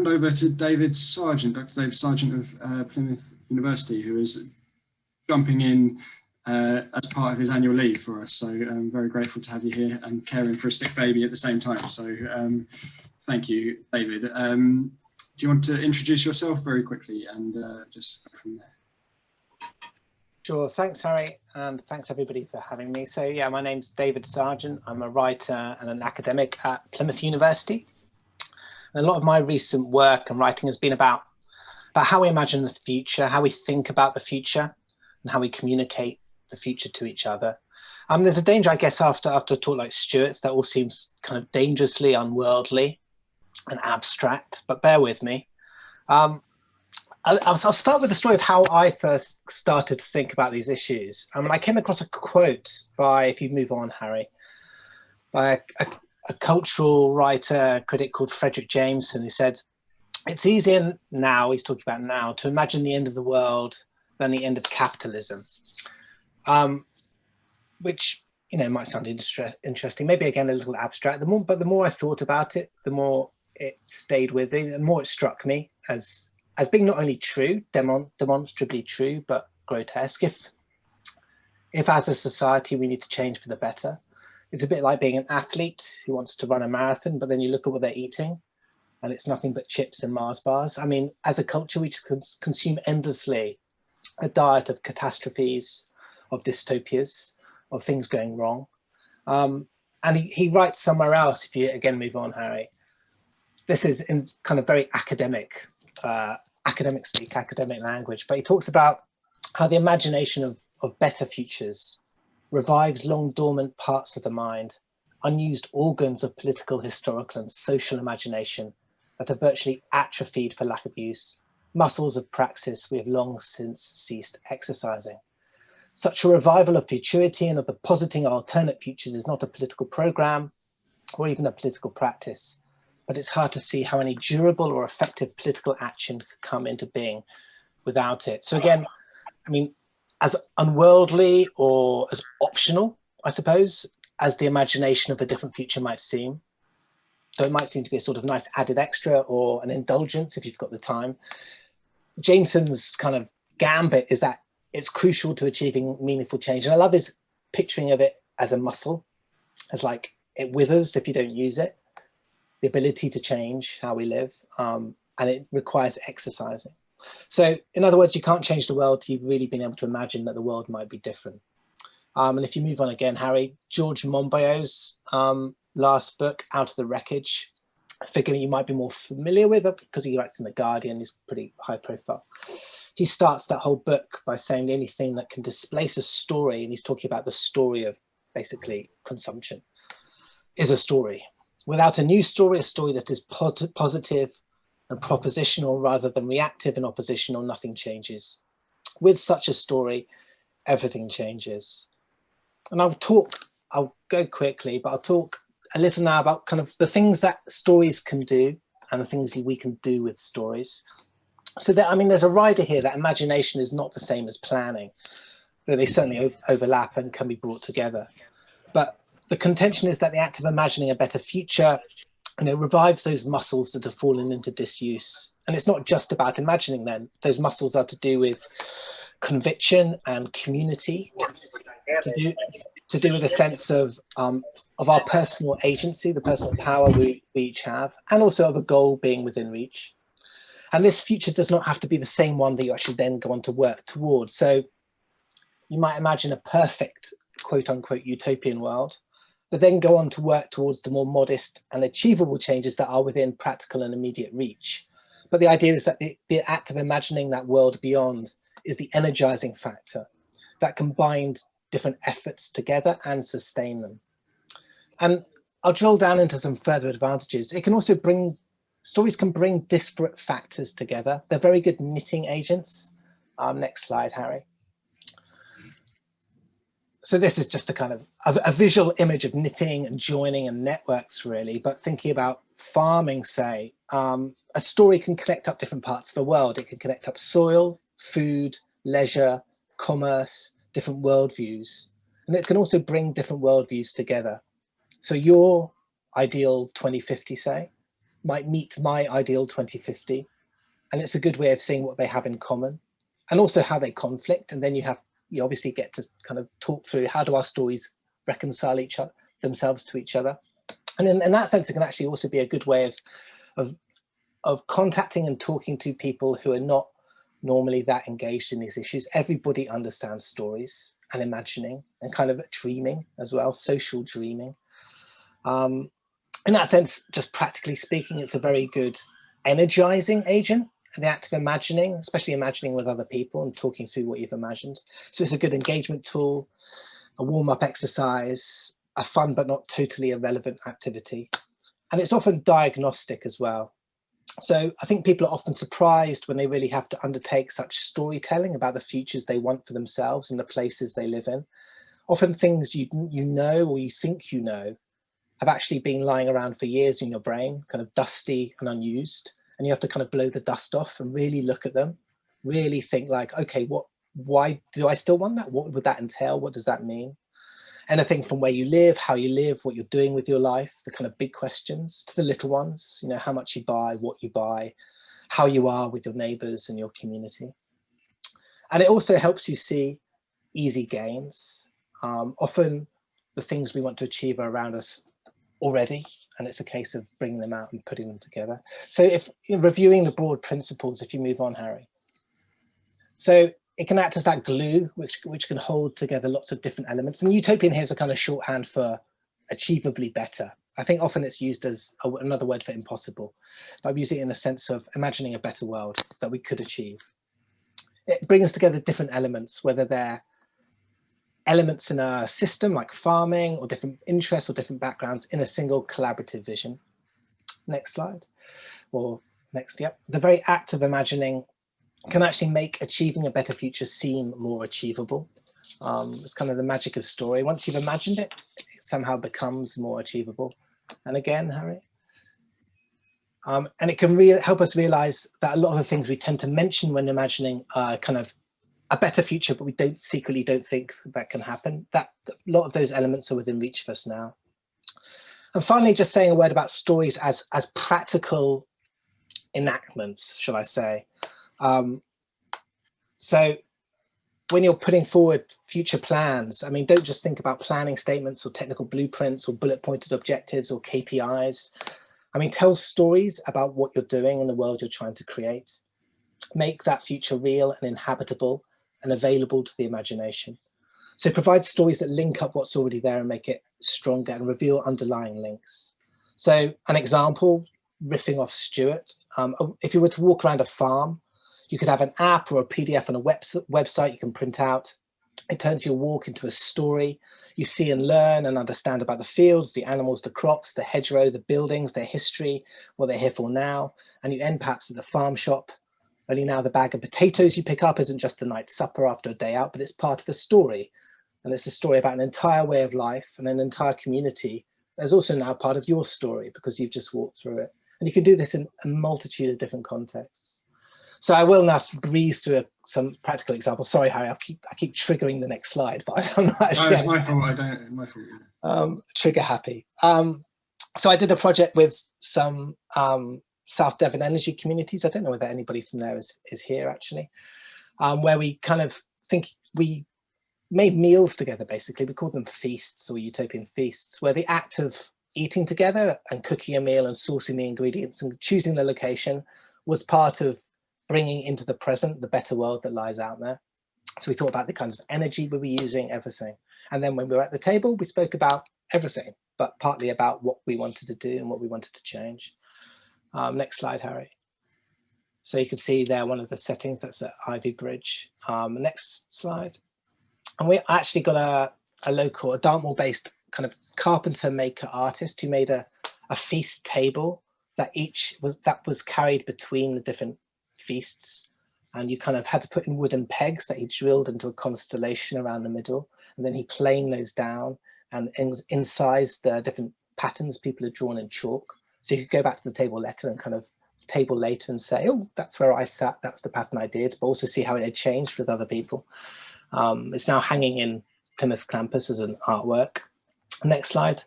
hand over to David Sargent, Dr. David Sargent of Plymouth University, who is jumping in as part of his annual leave for us. So I'm very grateful to have you here and caring for a sick baby at the same time. So thank you, David. Do you want to introduce yourself very quickly and just go from there? Sure, thanks Harry, and thanks everybody for having me. So yeah, my name's David Sargent. I'm a writer and an academic at Plymouth University. And a lot of my recent work and writing has been about how we imagine the future, how we think about the future, and how we communicate the future to each other. There's a danger, I guess, after a talk like Stuart's, that all seems kind of dangerously unworldly and abstract, but bear with me. I'll start with the story of how I first started to think about these issues. I came across a quote by, if you move on, Harry, by a cultural writer, critic called Frederick Jameson, who said, "It's easier now," he's talking about now, "to imagine the end of the world than the end of capitalism." Which, you know, might sound interesting, maybe again a little abstract. But the more I thought about it, the more it stayed with me, the more it struck me as being not only true, demonstrably true, but grotesque. If as a society we need to change for the better, it's a bit like being an athlete who wants to run a marathon, but then you look at what they're eating and it's nothing but chips and Mars bars. I mean, as a culture, we consume endlessly a diet of catastrophes, of dystopias, of things going wrong. And he writes somewhere else, if you again move on, Harry, this is in kind of very academic speak, academic language, but he talks about how the imagination of better futures revives long dormant parts of the mind, unused organs of political, historical and social imagination that have virtually atrophied for lack of use, muscles of praxis we have long since ceased exercising. Such a revival of futurity and of the positing alternate futures is not a political program or even a political practice, but it's hard to see how any durable or effective political action could come into being without it. So again, I mean, as unworldly or as optional, I suppose, as the imagination of a different future might seem, though it might seem to be a sort of nice added extra or an indulgence if you've got the time, Jameson's kind of gambit is that it's crucial to achieving meaningful change. And I love his picturing of it as a muscle, as like it withers if you don't use it, the ability to change how we live, and it requires exercising. So in other words, you can't change the world till you've really been able to imagine that the world might be different. And if you move on again, Harry, George Monbiot's last book, Out of the Wreckage, a figure you might be more familiar with because he writes in The Guardian, he's pretty high profile. He starts that whole book by saying anything that can displace a story, and he's talking about the story of basically consumption, is a story. Without a new story, a story that is positive and propositional rather than reactive and oppositional, nothing changes. With such a story, everything changes. And I'll go quickly, but I'll talk a little now about kind of the things that stories can do and the things we can do with stories. So that, I mean, there's a rider here that imagination is not the same as planning, though they certainly overlap and can be brought together. But the contention is that the act of imagining a better future, revives those muscles that have fallen into disuse. And it's not just about imagining them. Those muscles are to do with conviction and community, to do with a sense of our personal agency, the personal power we each have, and also of a goal being within reach. And this future does not have to be the same one that you actually then go on to work towards. So you might imagine a perfect, quote unquote, utopian world, but then go on to work towards the more modest and achievable changes that are within practical and immediate reach. But the idea is that the act of imagining that world beyond is the energizing factor that can bind different efforts together and sustain them. And I'll drill down into some further advantages. It can also stories can bring disparate factors together. They're very good knitting agents. Next slide, Harry. So this is just a kind of a visual image of knitting and joining and networks, really. But thinking about farming, say, a story can connect up different parts of the world. It can connect up soil, food, leisure, commerce, different worldviews. And it can also bring different worldviews together. So your ideal 2050, say, might meet my ideal 2050. And it's a good way of seeing what they have in common and also how they conflict. And then you obviously get to kind of talk through how do our stories reconcile themselves to each other. And in that sense, it can actually also be a good way of contacting and talking to people who are not normally that engaged in these issues. Everybody understands stories and imagining and kind of dreaming as well, social dreaming. In that sense, just practically speaking, it's a very good energizing agent. The act of imagining, especially imagining with other people and talking through what you've imagined. So it's a good engagement tool, a warm-up exercise, a fun but not totally irrelevant activity. And it's often diagnostic as well. So I think people are often surprised when they really have to undertake such storytelling about the futures they want for themselves and the places they live in. Often things you know or you think you know have actually been lying around for years in your brain, kind of dusty and unused. And you have to kind of blow the dust off and really look at them, really think like, okay, why do I still want that? What would that entail? What does that mean? Anything from where you live, how you live, what you're doing with your life, the kind of big questions, to the little ones, you know, how much you buy, what you buy, how you are with your neighbors and your community. And it also helps you see easy gains. Often the things we want to achieve are around us already, and it's a case of bringing them out and putting them together. So if you're reviewing the broad principles, if you move on, Harry. So it can act as that glue, which can hold together lots of different elements. And utopian here is a kind of shorthand for achievably better. I think often it's used as another word for impossible, but I'm using it in the sense of imagining a better world that we could achieve. It brings together different elements, whether they're elements in a system like farming or different interests or different backgrounds in a single collaborative vision. Next slide, or next, yep. The very act of imagining can actually make achieving a better future seem more achievable. It's kind of the magic of story. Once you've imagined it, it somehow becomes more achievable. And again, Harry. And it can help us realize that a lot of the things we tend to mention when imagining are kind of a better future, but we secretly don't think that can happen. That a lot of those elements are within reach of us now. And finally, just saying a word about stories as practical enactments, shall I say. So when you're putting forward future plans, I mean, don't just think about planning statements or technical blueprints or bullet pointed objectives or KPIs. I mean, tell stories about what you're doing in the world you're trying to create. Make that future real and inhabitable and available to the imagination. So provide stories that link up what's already there and make it stronger and reveal underlying links. So an example, riffing off Stuart, if you were to walk around a farm, you could have an app or a PDF on a website you can print out. It turns your walk into a story. You see and learn and understand about the fields, the animals, the crops, the hedgerow, the buildings, their history, what they're here for now. And you end perhaps at the farm shop. Only now the bag of potatoes you pick up isn't just a night's supper after a day out, but it's part of a story. And it's a story about an entire way of life and an entire community. There's also now part of your story because you've just walked through it. And you can do this in a multitude of different contexts. So I will now breeze through some practical examples. Sorry, Harry, I keep triggering the next slide, but I'm not actually. No, it's my fault. My fault. Trigger happy. So I did a project with some South Devon energy communities. I don't know whether anybody from there is here actually, where we kind of we made meals together. Basically, we called them feasts or utopian feasts, where the act of eating together and cooking a meal and sourcing the ingredients and choosing the location was part of bringing into the present the better world that lies out there. So we thought about the kinds of energy we were using, everything. And then when we were at the table, we spoke about everything, but partly about what we wanted to do and what we wanted to change. Next slide, Harry. So you can see there one of the settings, that's at Ivy Bridge. Next slide. And we actually got a local, a Dartmoor-based kind of carpenter maker artist who made a feast table that was carried between the different feasts, and you kind of had to put in wooden pegs that he drilled into a constellation around the middle, and then he planed those down and incised the different patterns people had drawn in chalk. So you could go back to the table later and say, oh, that's where I sat, that's the pattern I did, but also see how it had changed with other people. It's now hanging in Plymouth campus as an artwork. Next slide.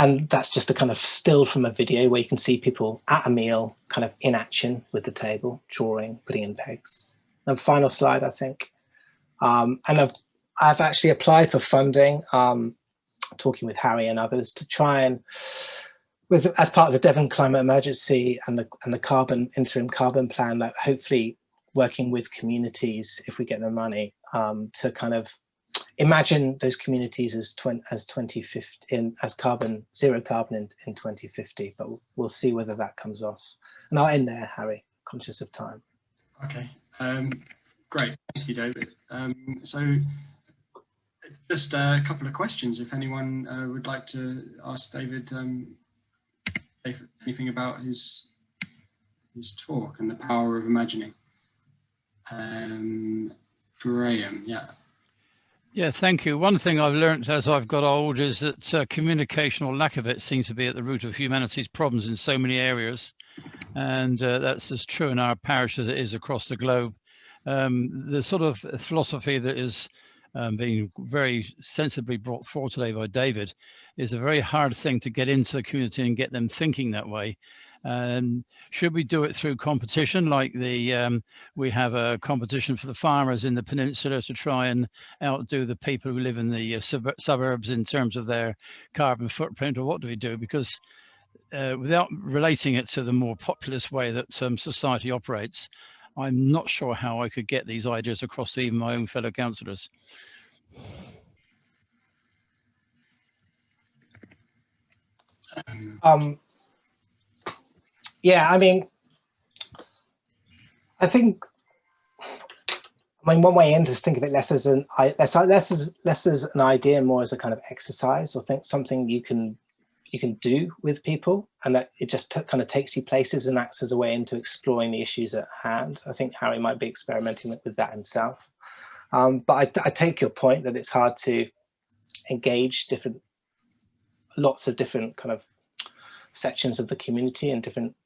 And that's just a kind of still from a video where you can see people at a meal, kind of in action with the table, drawing, putting in pegs. And final slide, I think. And I've actually applied for funding, talking with Harry and others, to try and, as part of the Devon Climate Emergency and the interim carbon plan, that hopefully working with communities, if we get the money, to kind of imagine those communities as 2050 as zero carbon in 2050. But we'll see whether that comes off. And I'll end there, Harry, conscious of time. Okay, great, thank you, David. So just a couple of questions, if anyone would like to ask David anything about his talk and the power of imagining. Graham, yeah. Yeah, thank you. One thing I've learned as I've got old is that communication, or lack of it, seems to be at the root of humanity's problems in so many areas. And that's as true in our parish as it is across the globe. The sort of philosophy that is being very sensibly brought forward today by David is a very hard thing to get into the community and get them thinking that way. Should we do it through competition, like we have a competition for the farmers in the peninsula to try and outdo the people who live in the suburbs in terms of their carbon footprint, or what do we do? Because without relating it to the more populist way that society operates, I'm not sure how I could get these ideas across to even my own fellow councillors. Yeah, I mean, one way in to think of it less as an idea, more as a kind of exercise, or something you can do with people, and that it just kind of takes you places and acts as a way into exploring the issues at hand. I think Harry might be experimenting with that himself. But I take your point that it's hard to engage lots of different kind of sections of the community and different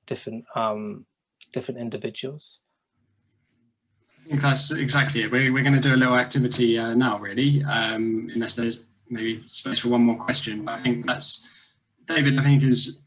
individuals. I think that's exactly it. We're going to do a little activity now, really, unless there's maybe space for one more question. But I think that's, David, I think, has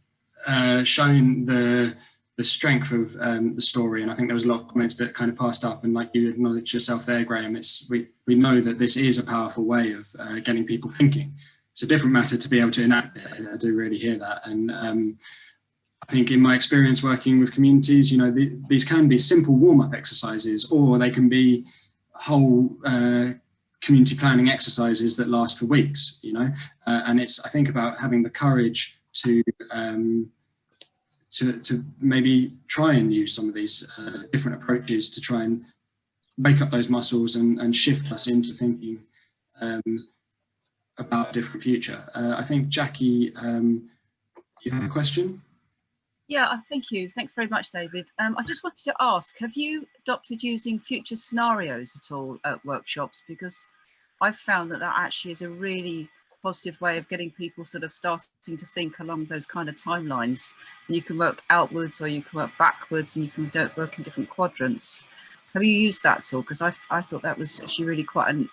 shown the strength of the story, and I think there was a lot of comments that kind of passed up, and like you acknowledged yourself there, Graham, we know that this is a powerful way of getting people thinking. It's a different matter to be able to enact it. I do really hear that, and I think in my experience working with communities, you know, these can be simple warm-up exercises, or they can be whole community planning exercises that last for weeks, you know, and it's, I think, about having the courage to maybe try and use some of these different approaches to try and wake up those muscles and shift us into thinking about a different future. I think, Jackie, you have a question? Yeah, thank you. Thanks very much, David. I just wanted to ask, have you adopted using future scenarios at all at workshops? Because I've found that actually is a really positive way of getting people sort of starting to think along those kind of timelines. And you can work outwards or you can work backwards, and you can work in different quadrants. Have you used that at all? Because I thought that was actually really quite a